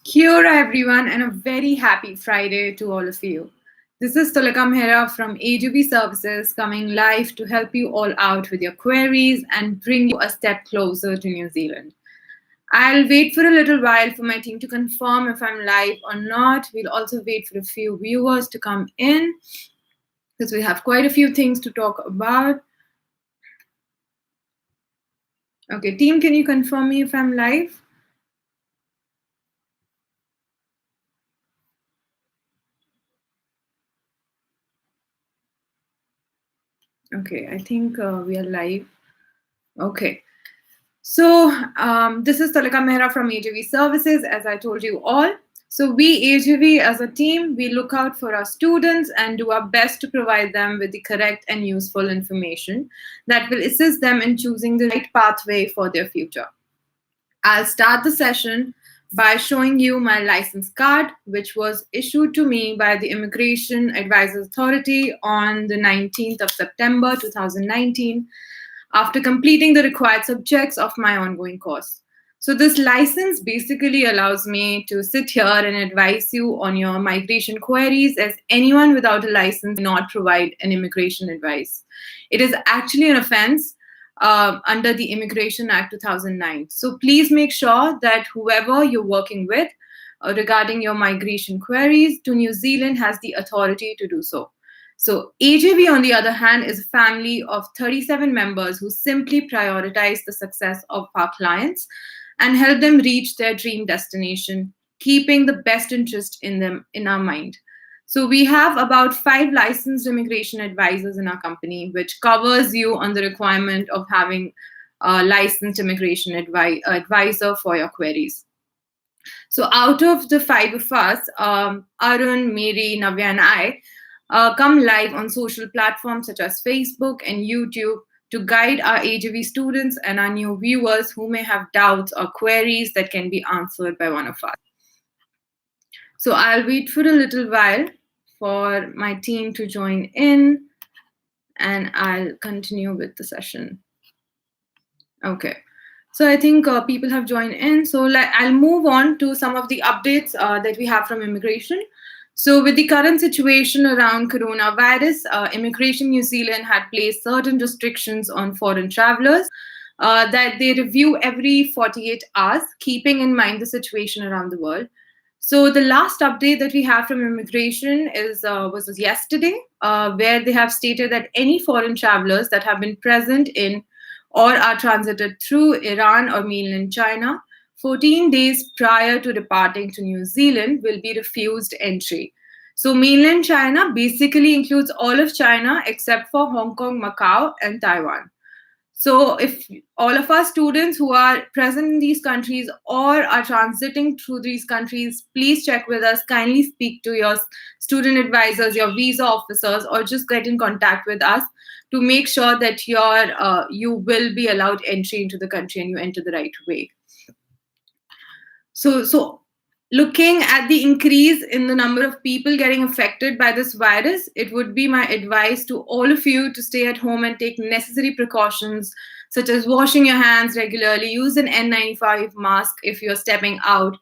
Kia ora everyone and a very happy Friday to all of you. This is Tulika Mehra from HIV Services coming live to help you all out with your queries and bring you a step closer to New Zealand. I'll wait for a little while for my team to confirm if I'm live or not. We'll also wait for a few viewers to come in because we have quite a few things to talk about. Okay, team, can you confirm me if I'm live? Okay, I think we are live. Okay. So this is Talika Mehra from HIV Services, as I told you all. So we HIV as a team, we look out for our students and do our best to provide them with the correct and useful information that will assist them in choosing the right pathway for their future. I'll start the session by showing you my license card, which was issued to me by the Immigration Advisors Authority on the 19th of September 2019 after completing the required subjects of my ongoing course. So this license basically allows me to sit here and advise you on your migration queries, as anyone without a license cannot provide an immigration advice. It is actually an offense under the Immigration Act 2009. So please make sure that whoever you're working with regarding your migration queries to New Zealand has the authority to do so. So AJB, on the other hand, is a family of 37 members who simply prioritize the success of our clients and help them reach their dream destination, keeping the best interest in them in our mind. So we have about 5 licensed immigration advisors in our company, which covers you on the requirement of having a licensed immigration advisor for your queries. So out of the 5 of us, Arun, Mary, Navya, and I come live on social platforms such as Facebook and YouTube to guide our AJV students and our new viewers who may have doubts or queries that can be answered by one of us. So I'll wait for a little while for my team to join in, and I'll continue with the session. Okay. So I think people have joined in. So I'll move on to some of the updates that we have from immigration. So with the current situation around coronavirus, Immigration New Zealand had placed certain restrictions on foreign travelers that they review every 48 hours, keeping in mind the situation around the world. So the last update that we have from immigration was yesterday, where they have stated that any foreign travelers that have been present in or are transited through Iran or mainland China 14 days prior to departing to New Zealand will be refused entry. So mainland China basically includes all of China except for Hong Kong, Macau, and Taiwan. So if all of our students who are present in these countries or are transiting through these countries, please check with us, kindly speak to your student advisors, your visa officers, or just get in contact with us to make sure that you will be allowed entry into the country and you enter the right way. So looking at the increase in the number of people getting affected by this virus, it would be my advice to all of you to stay at home and take necessary precautions, such as washing your hands regularly, use an N95 mask if you're stepping out.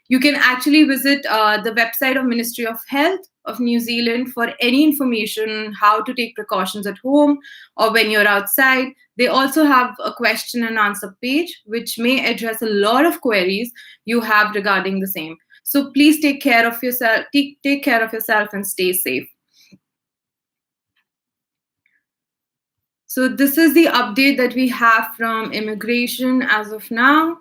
You can actually visit the website of Ministry of Health of New Zealand for any information how to take precautions at home or when you're outside. They also have a question and answer page, which may address a lot of queries you have regarding the same. So please take care of yourself, take care of yourself and stay safe. So this is the update that we have from immigration as of now.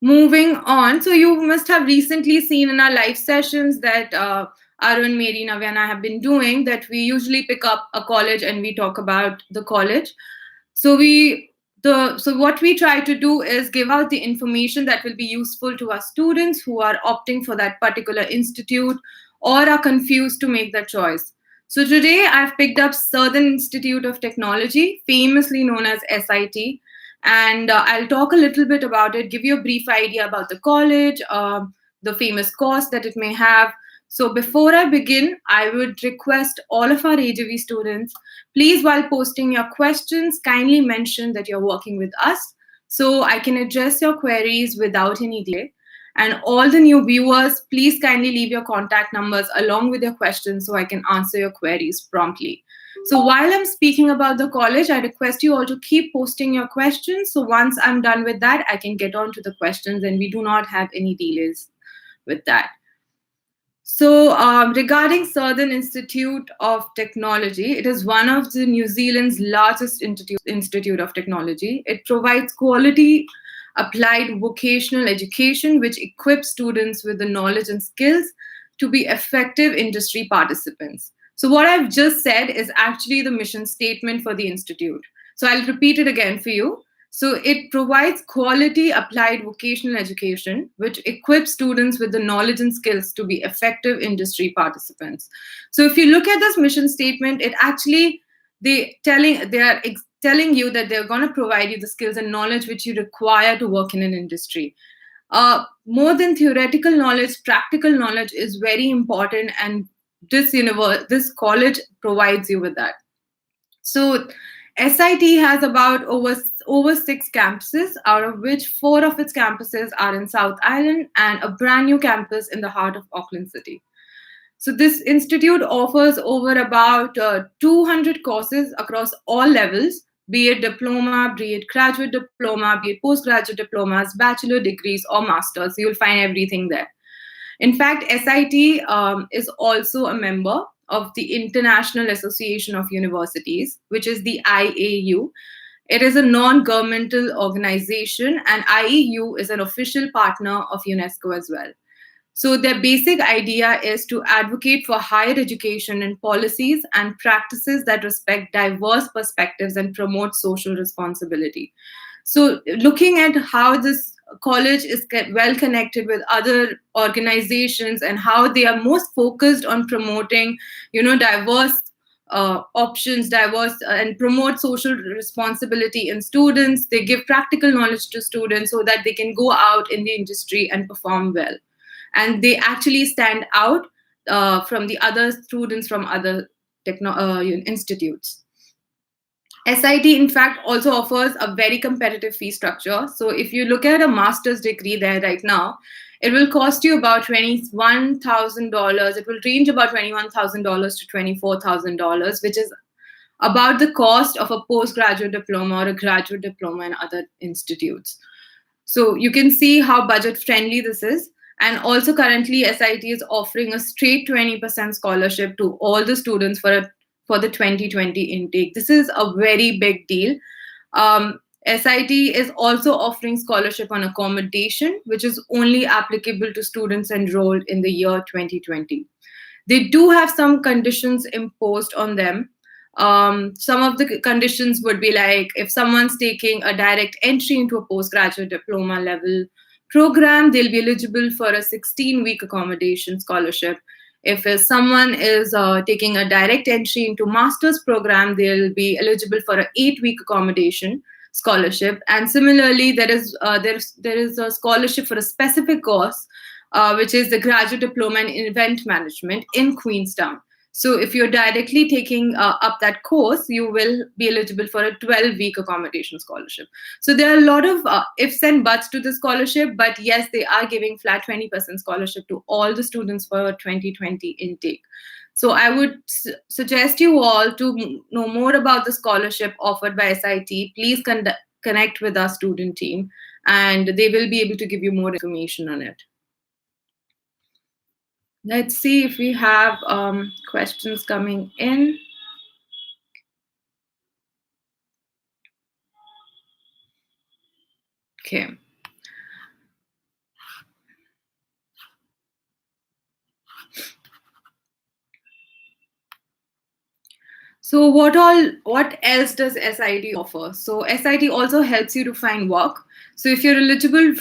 Moving on, so you must have recently seen in our live sessions that Arun, Mary, Navya, and I have been doing, that we usually pick up a college and we talk about the college. So what we try to do is give out the information that will be useful to our students who are opting for that particular institute or are confused to make that choice. So today I've picked up Southern Institute of Technology, famously known as SIT, and I'll talk a little bit about it, give you a brief idea about the college, the famous course that it may have. So before I begin, I would request all of our AJV students, please, while posting your questions, kindly mention that you're working with us so I can address your queries without any delay. And all the new viewers, please kindly leave your contact numbers along with your questions so I can answer your queries promptly. So while I'm speaking about the college, I request you all to keep posting your questions. So once I'm done with that, I can get on to the questions and we do not have any delays with that. So, regarding Southern Institute of Technology, it is one of the New Zealand's largest institute of technology. It provides quality applied vocational education, which equips students with the knowledge and skills to be effective industry participants. So, what I've just said is actually the mission statement for the institute. So, I'll repeat it again for you. So it provides quality applied vocational education, which equips students with the knowledge and skills to be effective industry participants. So if you look at this mission statement, it actually they are telling you that they're going to provide you the skills and knowledge which you require to work in an industry. More than theoretical knowledge, practical knowledge is very important, and this college provides you with that. So SIT has about over 6 campuses, out of which 4 of its campuses are in South Island and a brand new campus in the heart of Auckland City. So this institute offers over about 200 courses across all levels, be it diploma, be it graduate diploma, be it postgraduate diplomas, bachelor degrees, or masters. You'll find everything there. In fact, SIT is also a member of the International Association of Universities, which is the IAU. It is a non-governmental organization, and IAU is an official partner of UNESCO as well. So their basic idea is to advocate for higher education and policies and practices that respect diverse perspectives and promote social responsibility. So looking at how this college is well connected with other organizations and how they are most focused on promoting, diverse options, and promote social responsibility in students. They give practical knowledge to students so that they can go out in the industry and perform well. And they actually stand out from the other students from other institutes. SIT, in fact, also offers a very competitive fee structure. So if you look at a master's degree there right now, it will cost you about $21,000. It will range about $21,000 to $24,000, which is about the cost of a postgraduate diploma or a graduate diploma in other institutes. So you can see how budget friendly this is. And also currently SIT is offering a straight 20% scholarship to all the students for the 2020 intake. This is a very big deal. SIT is also offering scholarship on accommodation, which is only applicable to students enrolled in the year 2020. They do have some conditions imposed on them. Some of the conditions would be like if someone's taking a direct entry into a postgraduate diploma level program, they'll be eligible for a 16-week accommodation scholarship. If someone is taking a direct entry into master's program, they'll be eligible for an 8-week accommodation scholarship. And similarly, there is a scholarship for a specific course, which is the graduate diploma in event management in Queenstown. So if you're directly taking up that course, you will be eligible for a 12-week accommodation scholarship. So there are a lot of ifs and buts to the scholarship, but yes, they are giving flat 20% scholarship to all the students for 2020 intake. So I would suggest you all to know more about the scholarship offered by SIT. Please connect with our student team, and they will be able to give you more information on it. Let's see if we have questions coming in. Okay. So what else does SIT offer? So SIT also helps you to find work. So if you're eligible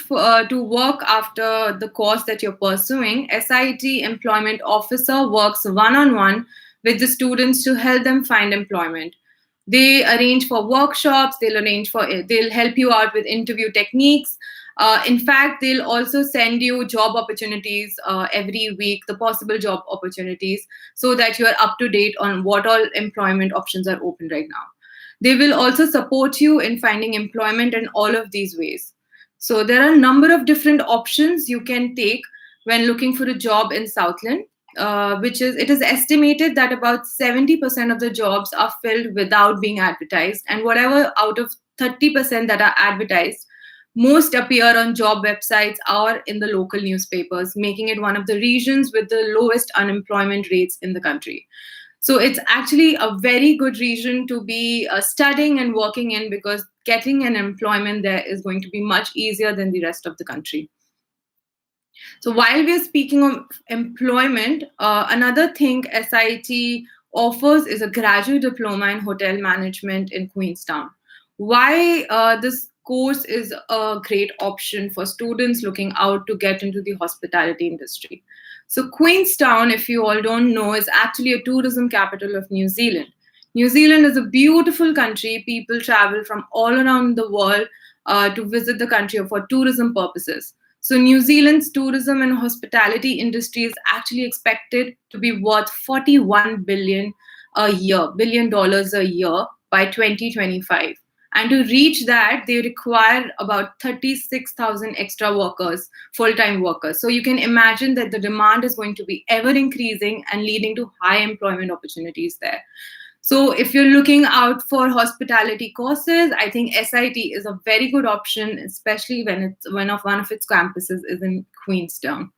to work after the course that you're pursuing, SIT employment officer works one-on-one with the students to help them find employment. They arrange for workshops, they'll help you out with interview techniques. In fact, they'll also send you job opportunities every week, the possible job opportunities, so that you are up to date on what all employment options are open right now. They will also support you in finding employment in all of these ways. So there are a number of different options you can take when looking for a job in Southland, it is estimated that about 70% of the jobs are filled without being advertised, and whatever out of 30% that are advertised, most appear on job websites or in the local newspapers, making it one of the regions with the lowest unemployment rates in the country. So it's actually a very good region to be studying and working in, because getting an employment there is going to be much easier than the rest of the country. So while we are speaking of employment, another thing SIT offers is a graduate diploma in hotel management in Queenstown. Why this course is a great option for students looking out to get into the hospitality industry. So Queenstown, if you all don't know, is actually a tourism capital of New Zealand. New Zealand is a beautiful country. People travel from all around the world to visit the country for tourism purposes. So New Zealand's tourism and hospitality industry is actually expected to be worth 41 billion dollars a year by 2025. And to reach that, they require about 36,000 extra workers, full-time workers. So you can imagine that the demand is going to be ever increasing and leading to high employment opportunities there. So if you're looking out for hospitality courses, I think SIT is a very good option, especially when one of its campuses is in Queenstown.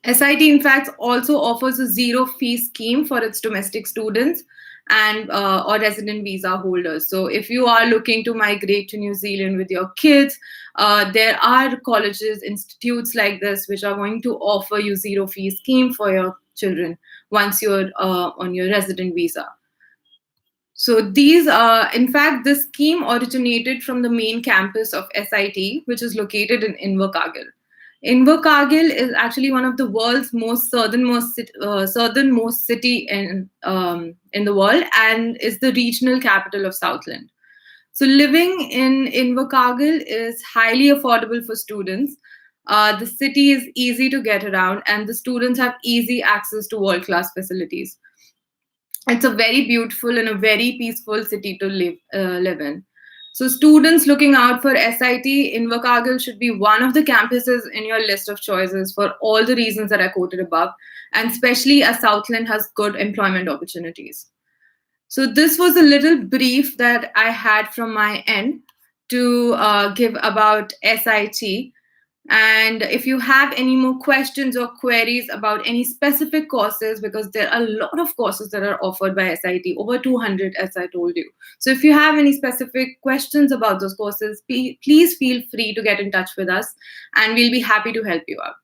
SIT, in fact, also offers a zero-fee scheme for its domestic students and or resident visa holders. So if you are looking to migrate to New Zealand with your kids, there are colleges, institutes like this, which are going to offer you zero-fee scheme for your children once you're on your resident visa. So in fact, this scheme originated from the main campus of SIT, which is located in Invercargill. Invercargill is actually one of the world's most southernmost city in the world, and is the regional capital of Southland. So living in Invercargill is highly affordable for students. The city is easy to get around, and the students have easy access to world-class facilities. It's a very beautiful and a very peaceful city to live in. So students looking out for SIT, Invercargill should be one of the campuses in your list of choices for all the reasons that I quoted above, and especially as Southland has good employment opportunities. So this was a little brief that I had from my end to give about SIT. And if you have any more questions or queries about any specific courses, because there are a lot of courses that are offered by SIT, over 200, as I told you. So if you have any specific questions about those courses, please feel free to get in touch with us, and we'll be happy to help you out.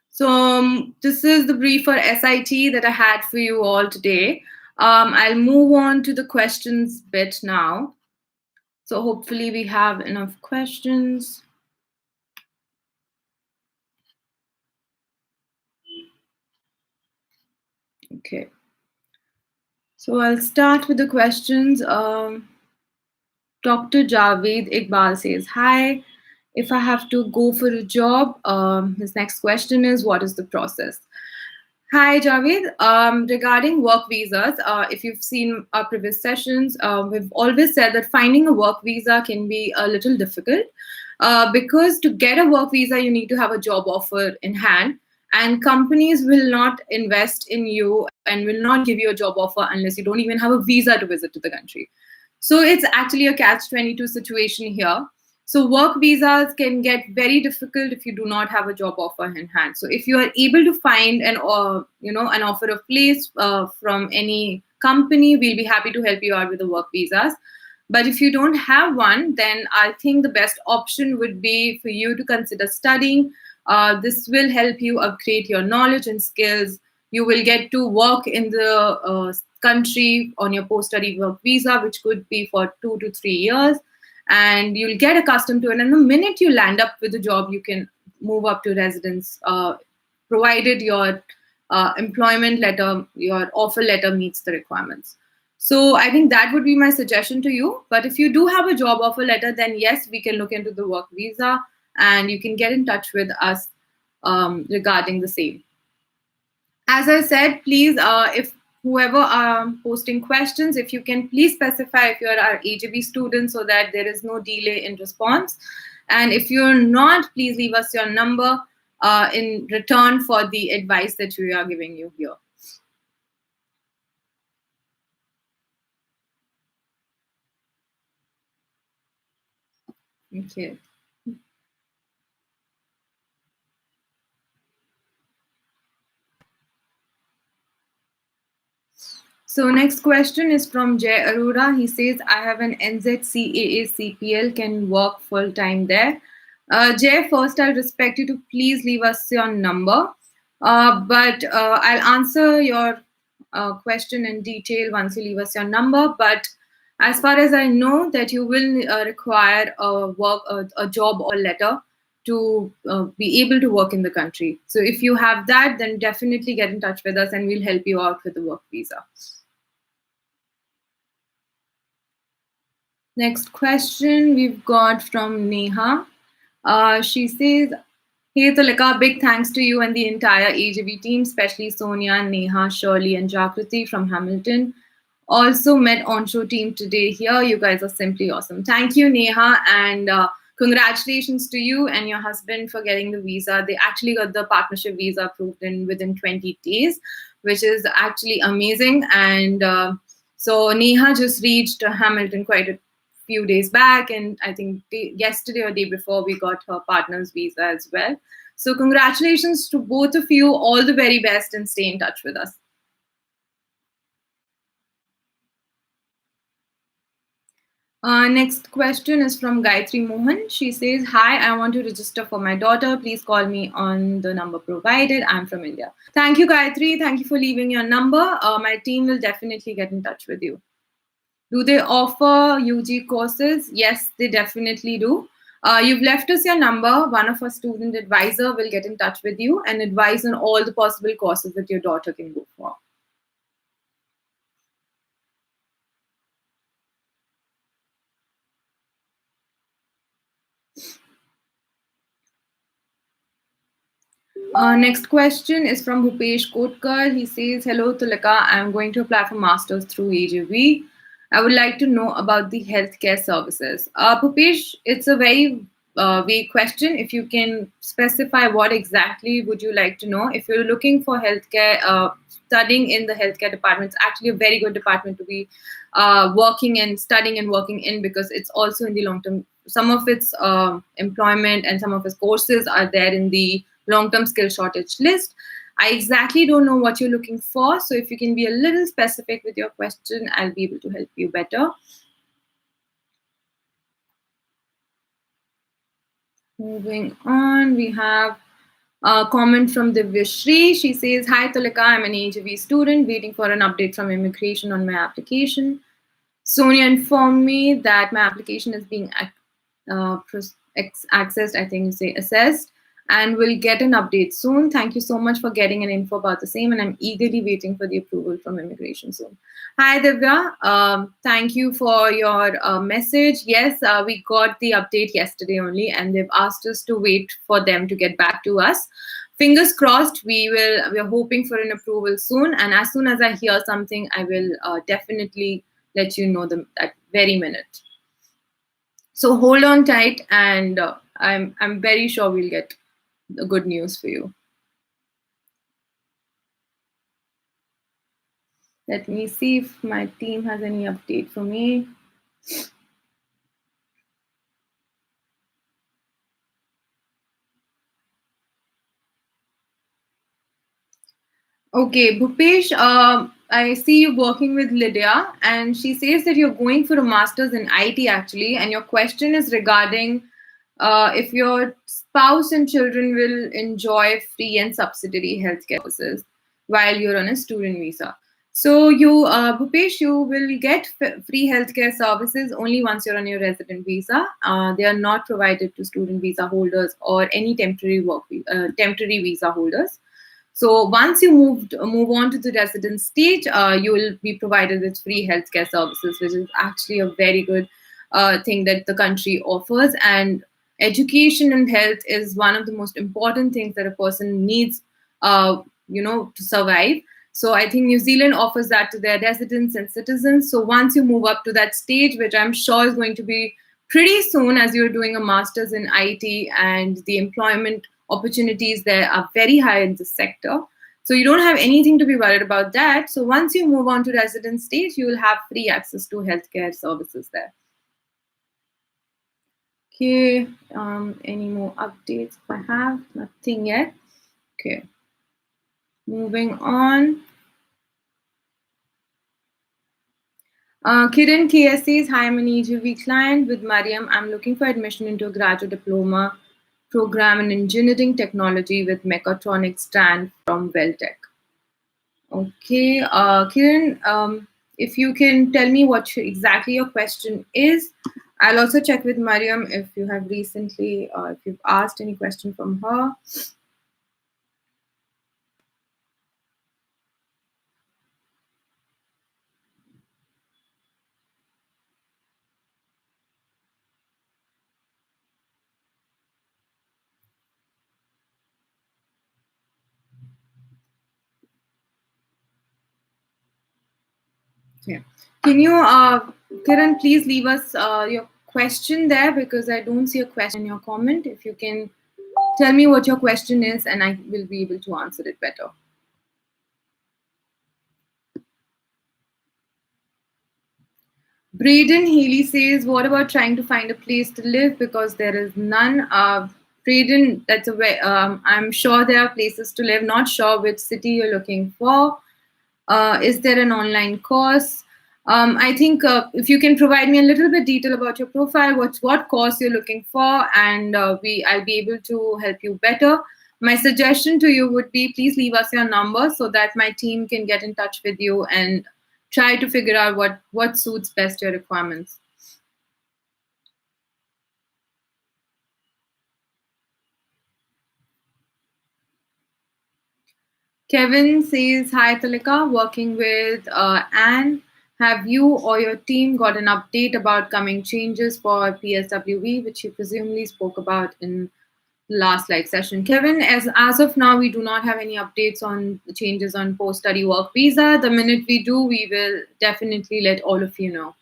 So this is the brief for SIT that I had for you all today. I'll move on to the questions bit now. So hopefully we have enough questions. Okay. So I'll start with the questions. Dr. Javed Iqbal says, hi, if I have to go for a job, his next question is, what is the process? Hi, Javed. Regarding work visas, if you've seen our previous sessions, we've always said that finding a work visa can be a little difficult because to get a work visa, you need to have a job offer in hand. And companies will not invest in you and will not give you a job offer unless you don't even have a visa to visit to the country. So it's actually a catch-22 situation here. So work visas can get very difficult if you do not have a job offer in hand. So if you are able to find an offer of place from any company, we'll be happy to help you out with the work visas. But if you don't have one, then I think the best option would be for you to consider studying. This will help you upgrade your knowledge and skills. You will get to work in the country on your post-study work visa, which could be for 2 to 3 years. And you'll get accustomed to it. And the minute you land up with a job, you can move up to residence, provided your employment letter, your offer letter meets the requirements. So I think that would be my suggestion to you. But if you do have a job offer letter, then yes, we can look into the work visa, and you can get in touch with us regarding the same. As I said, please, if whoever are posting questions, if you can please specify if you're our HAB student so that there is no delay in response. And if you're not, please leave us your number in return for the advice that we are giving you here. Okay. So next question is from Jay Arora. He says, I have an NZCAA CPL, can work full time there. Jay, first I'll respect you to please leave us your number. But I'll answer your question in detail once you leave us your number. But as far as I know, that you will require a job or letter to be able to work in the country. So if you have that, then definitely get in touch with us and we'll help you out with the work visa. Next question we've got from Neha. She says, hey Tulika, big thanks to you and the entire AJB team, especially Sonia, Neha, Shirley, and Jagriti from Hamilton. Also met on-show team today here. You guys are simply awesome. Thank you, Neha, and congratulations to you and your husband for getting the visa. They actually got the partnership visa approved within 20 days, which is actually amazing. And so Neha just reached Hamilton quite a few days back, and I think yesterday or day before we got her partner's visa as well. So congratulations to both of you. All the very best, and stay in touch with us. Next question is from Gayatri Mohan. She says, hi, I want to register for my daughter. Please call me on the number provided. I'm from India. Thank you, Gayatri. Thank you for leaving your number. My team will definitely get in touch with you. Do they offer UG courses? Yes, they definitely do. You've left us your number. One of our student advisor will get in touch with you and advise on all the possible courses that your daughter can go for. Next question is from Bhupesh Kotkar. He says, hello, Tulika. I'm going to apply for master's through AJV. I would like to know about the healthcare services. Bhupesh, it's a very vague question. If you can specify what exactly would you like to know. If you're looking for healthcare, studying in the healthcare department, it's actually a very good department to be working and studying and working in, because it's also in the long term. Some of its employment and some of its courses are there in the long-term skill shortage list. I exactly don't know what you're looking for. So if you can be a little specific with your question, I'll be able to help you better. Moving on, we have a comment from Divyashri. She says, hi Tulika, I'm an AJV student waiting for an update from immigration on my application. Sonia informed me that my application is being accessed, I think you say assessed, and we'll get an update soon. Thank you so much for getting an info about the same, and I'm eagerly waiting for the approval from immigration soon. Hi Divya, thank you for your message. Yes, we got the update yesterday only, and they've asked us to wait for them to get back to us. Fingers crossed, we're hoping for an approval soon, and as soon as I hear something, I will definitely let you know that very minute. So hold on tight, and I'm very sure we'll get the good news for you. Let me see if my team has any update for me. Okay, Bhupesh, I see you working with Lydia, and she says that you're going for a master's in IT actually, and your question is regarding if your spouse and children will enjoy free and subsidiary healthcare services while you're on a student visa. So you, Bhupesh, you will get free healthcare services only once you're on your resident visa. They are not provided to student visa holders or any temporary visa holders. So once you move on to the resident stage, you will be provided with free healthcare services, which is actually a very good thing that the country offers. And education and health is one of the most important things that a person needs, to survive. So I think New Zealand offers that to their residents and citizens. So once you move up to that stage, which I'm sure is going to be pretty soon as you're doing a master's in IT, and the employment opportunities there are very high in this sector. So you don't have anything to be worried about that. So once you move on to resident stage, you will have free access to healthcare services there. Okay, any more updates I have? Nothing yet. Okay, moving on. Kiran KS says, hi, I'm an EGV client with Mariam. I'm looking for admission into a graduate diploma program in engineering technology with Mechatronics strand from Welltech. Okay, Kiran, if you can tell me what exactly your question is. I'll also check with Mariam if you have recently, if you've asked any question from her. Okay. Can you, Kiran, please leave us your question there, because I don't see a question in your comment. If you can tell me what your question is, and I will be able to answer it better. Braden Haley says, what about trying to find a place to live because there is none? Braden, that's a way, I'm sure there are places to live, not sure which city you're looking for. Is there an online course? I think if you can provide me a little bit detail about your profile, what course you're looking for, and I'll be able to help you better. My suggestion to you would be, please leave us your number so that my team can get in touch with you and try to figure out what suits best your requirements. Kevin says, hi, Talika, working with Anne. Have you or your team got an update about coming changes for PSWV, which you presumably spoke about in the last live session? Kevin, as of now, we do not have any updates on the changes on post-study work visa. The minute we do, we will definitely let all of you know.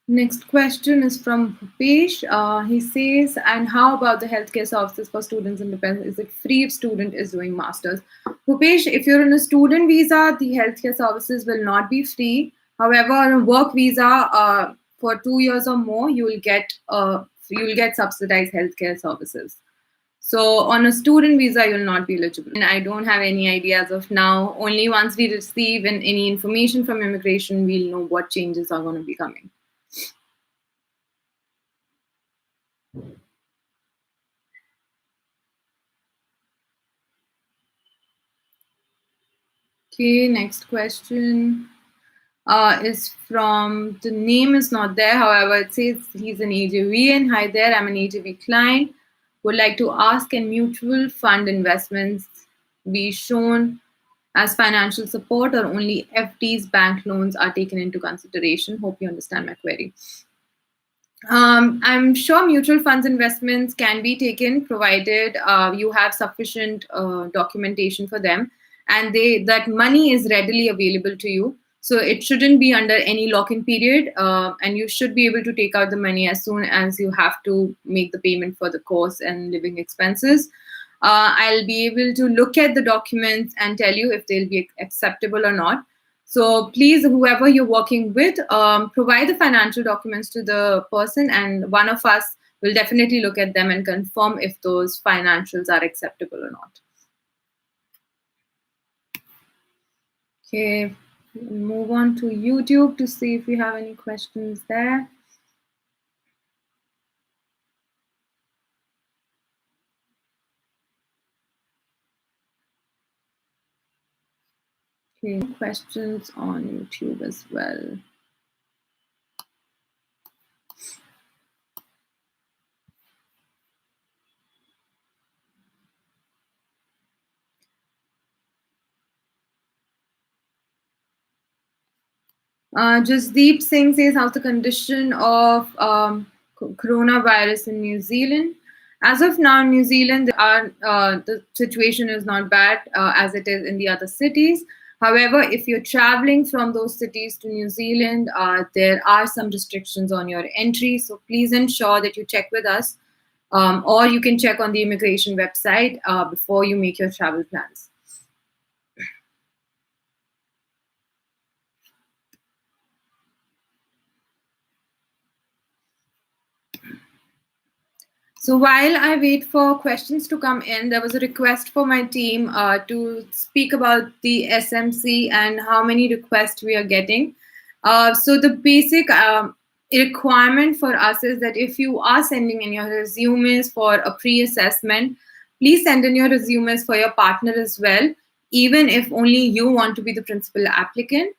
Next question is from Bhupesh. He says, and how about the healthcare services for students independent? Is it free if student is doing masters? Bhupesh, if you're on a student visa, the healthcare services will not be free. However, on a work visa, for 2 years or more, you will get subsidized healthcare services. So on a student visa, you'll not be eligible. And I don't have any idea as of now. Only once we receive any information from immigration, we'll know what changes are going to be coming. Okay, next question is from, the name is not there. However, it says he's an AJV, and hi there, I'm an AJV client. Would like to ask, can mutual fund investments be shown as financial support, or only FDs, bank loans are taken into consideration? Hope you understand my query. I'm sure mutual funds investments can be taken, provided you have sufficient documentation for them, and that money is readily available to you. So it shouldn't be under any lock-in period, and you should be able to take out the money as soon as you have to make the payment for the course and living expenses. I'll be able to look at the documents and tell you if they'll be acceptable or not. So please, whoever you're working with, provide the financial documents to the person, and one of us will definitely look at them and confirm if those financials are acceptable or not. Okay, move on to YouTube to see if we have any questions there. Okay, questions on YouTube as well. Jasdeep Singh says, how's the condition of coronavirus in New Zealand? As of now, in New Zealand, the situation is not bad as it is in the other cities. However, if you're traveling from those cities to New Zealand, there are some restrictions on your entry. So please ensure that you check with us, or you can check on the immigration website before you make your travel plans. So while I wait for questions to come in, there was a request for my team to speak about the SMC and how many requests we are getting. So the basic requirement for us is that if you are sending in your resumes for a pre-assessment, please send in your resumes for your partner as well, even if only you want to be the principal applicant.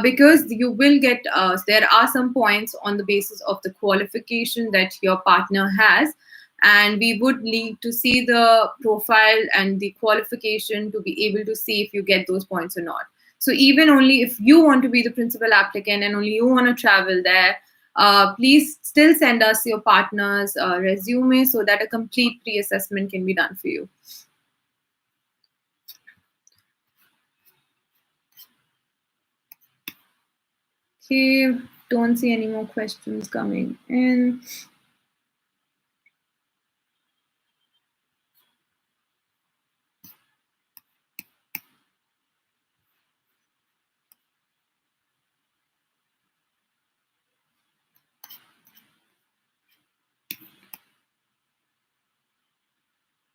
Because you will get, there are some points on the basis of the qualification that your partner has, and we would need to see the profile and the qualification to be able to see if you get those points or not. So even only if you want to be the principal applicant and only you want to travel there, please still send us your partner's resume so that a complete pre-assessment can be done for you. Okay, don't see any more questions coming in.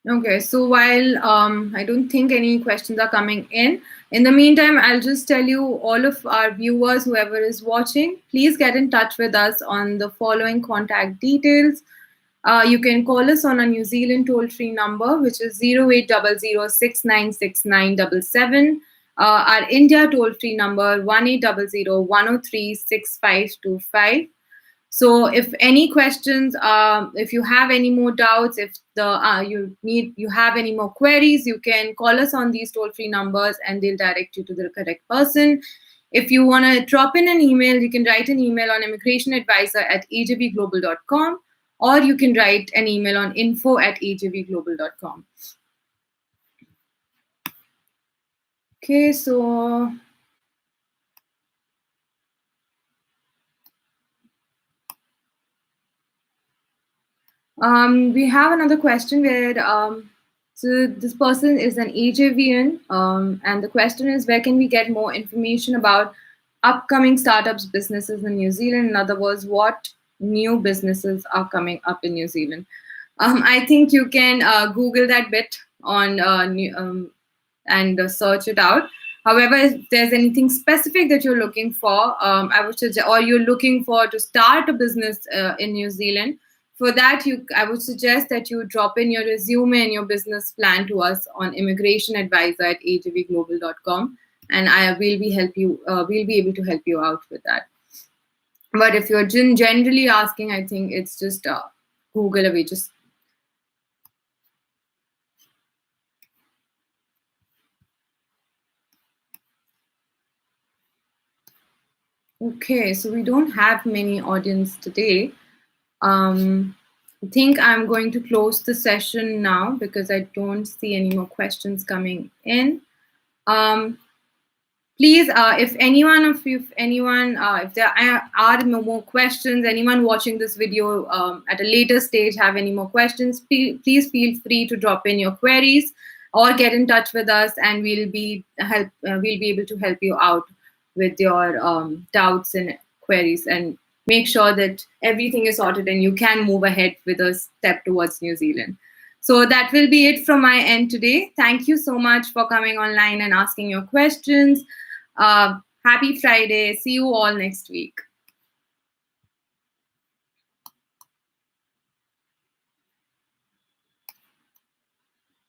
Okay, so while I don't think any questions are coming in the meantime, I'll just tell you, all of our viewers, whoever is watching, please get in touch with us on the following contact details. You can call us on a New Zealand toll-free number, which is 0800-696977. Our India toll-free number, 1800-103-6525. So if any questions, if you have any more doubts, if you have any more queries, you can call us on these toll-free numbers and they'll direct you to the correct person. If you want to drop in an email, you can write an email on immigrationadvisor@ajvglobal.com, or you can write an email on info@ajvglobal.com. Okay, so we have another question where so this person is an AJVian, and the question is, where can we get more information about upcoming startups, businesses in New Zealand? In other words, what new businesses are coming up in New Zealand? I think you can Google that bit on and search it out. However, if there's anything specific that you're looking for, I would suggest, or you're looking for to start a business in New Zealand, for that, I would suggest that you drop in your resume and your business plan to us on immigrationadvisor@ajvglobal.com, and we'll be able to help you out with that. But if you're generally asking, I think it's just Google away. Just okay. So we don't have many audience today. I think I'm going to close the session now because I don't see any more questions coming in. Please, if there are no more questions, anyone watching this video at a later stage have any more questions, please feel free to drop in your queries or get in touch with us, and we'll be able to help you out with your doubts and queries, and make sure that everything is sorted and you can move ahead with a step towards New Zealand. So that will be it from my end today. Thank you so much for coming online and asking your questions. Happy Friday. See you all next week.